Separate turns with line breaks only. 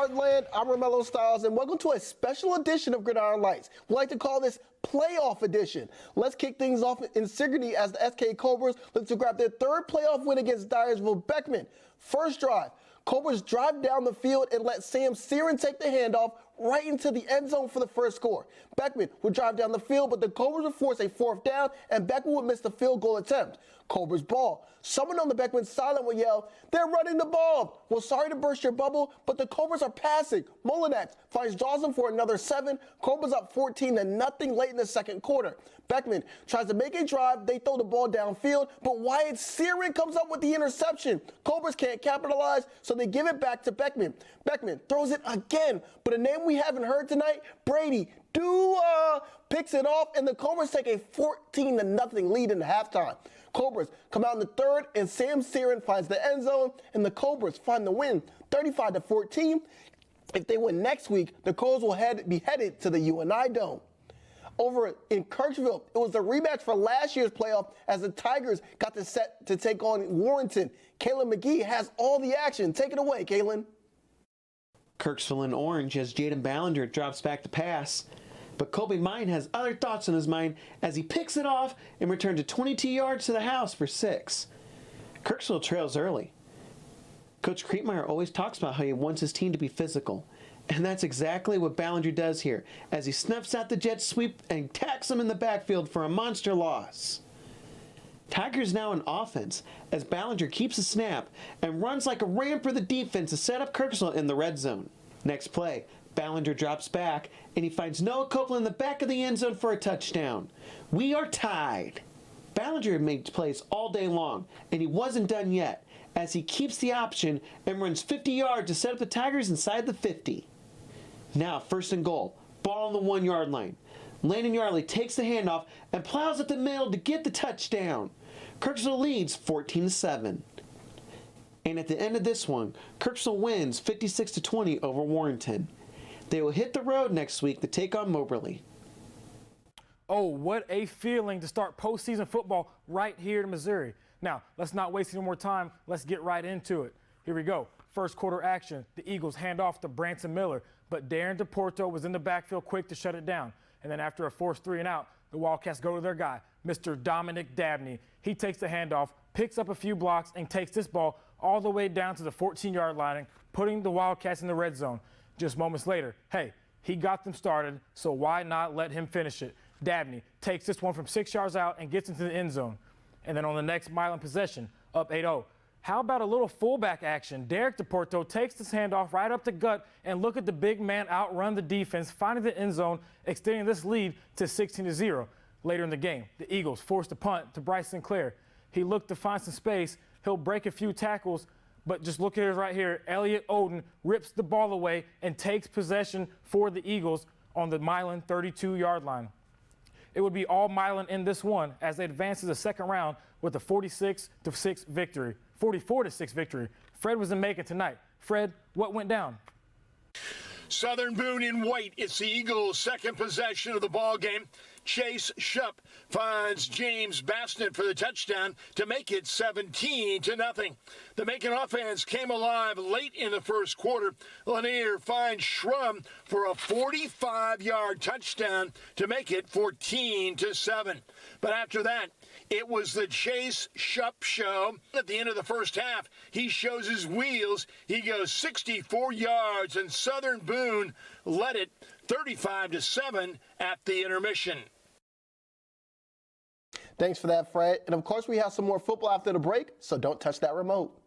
Yardland, I'm Romello Styles, and welcome to a special edition of Gridiron Lights. We like to call this Playoff Edition. Let's kick things off in Sigourney as the SK Cobras look to grab their third playoff win against Dyersville Beckman. First drive, Cobras drive down the field and let Sam Searin take the handoff right into the end zone for the first score. Beckman would drive down the field, but the Cobras would force a fourth down, and Beckman would miss the field goal attempt. Cobras ball. Someone on the Beckman sideline would yell, "They're running the ball." Well, sorry to burst your bubble, but the Cobras are passing. Molinex finds Dawson for another 7. Cobras up 14-0 late in the second quarter. Beckman tries to make a drive. They throw the ball downfield, but Wyatt Searin comes up with the interception. Cobras can't capitalize, so they give it back to Beckman. Beckman throws it again, but a name we haven't heard tonight, Brady Dua, picks it off, and the Cobras take a 14-0 lead in the halftime. Cobras come out in the third, and Sam Searin finds the end zone, and the Cobras find the win, 35-14. If they win next week, the Cobras will be headed to the UNI Dome. Over in Kirksville, it was the rematch for last year's playoff as the Tigers got to set to take on Warrenton. Kaylin McGee has all the action. Take it away, Kaylin.
Kirksville in orange as Jaden Ballinger drops back to pass. But Colby Mine has other thoughts in his mind as he picks it off and returns it 22 yards to the house for 6. Kirksville trails early. Coach Creekmeyer always talks about how he wants his team to be physical. And that's exactly what Ballinger does here as he snuffs out the jet sweep and tacks him in the backfield for a monster loss. Tigers now in offense as Ballinger keeps the snap and runs like a ram for the defense to set up Kirksville in the red zone. Next play, Ballinger drops back and he finds Noah Copeland in the back of the end zone for a touchdown. We are tied. Ballinger made plays all day long and he wasn't done yet as he keeps the option and runs 50 yards to set up the Tigers inside the 50. Now first and goal, ball on the 1-yard line. Landon Yardley takes the handoff and plows up the middle to get the touchdown. Kirksville leads 14-7. And at the end of this one, Kirksville wins 56-20 over Warrenton. They will hit the road next week to take on Moberly.
Oh, what a feeling to start postseason football right here in Missouri. Now, let's not waste any more time. Let's get right into it. Here we go. First quarter action. The Eagles hand off to Branson Miller, but Darren DePorto was in the backfield quick to shut it down. And then after a forced 3 and out, the Wildcats go to their guy, Mr. Dominic Dabney. He takes the handoff, picks up a few blocks, and takes this ball all the way down to the 14-yard line, putting the Wildcats in the red zone. Just moments later, hey, he got them started, so why not let him finish it? Dabney takes this one from 6 yards out and gets into the end zone. And then on the next mile in possession, up 8-0. How about a little fullback action? Derek DePorto takes this handoff right up the gut, and look at the big man outrun the defense, finding the end zone, extending this lead to 16-0. Later in the game, the Eagles forced a punt to Bryce Sinclair. He looked to find some space. He'll break a few tackles, but just look at it right here. Elliott Oden rips the ball away and takes possession for the Eagles on the Milan 32-yard line. It would be all Milan in this one as they advance to the second round with a 46-6 victory. 44-6 victory. Fred was in Macon tonight. Fred, what went down?
Southern Boone in white. It's the Eagles' second possession of the ball game. Chase Shupp finds James Basnett for the touchdown to make it 17-0. The Macon offense came alive late in the first quarter. Lanier finds Schrum for a 45-yard touchdown to make it 14-7. But after that, it was the Chase Shupp show. At the end of the first half, he shows his wheels. He goes 64 yards, and Southern Boone led it 35-7 at the intermission.
Thanks for that, Fred. And of course, we have some more football after the break, so don't touch that remote.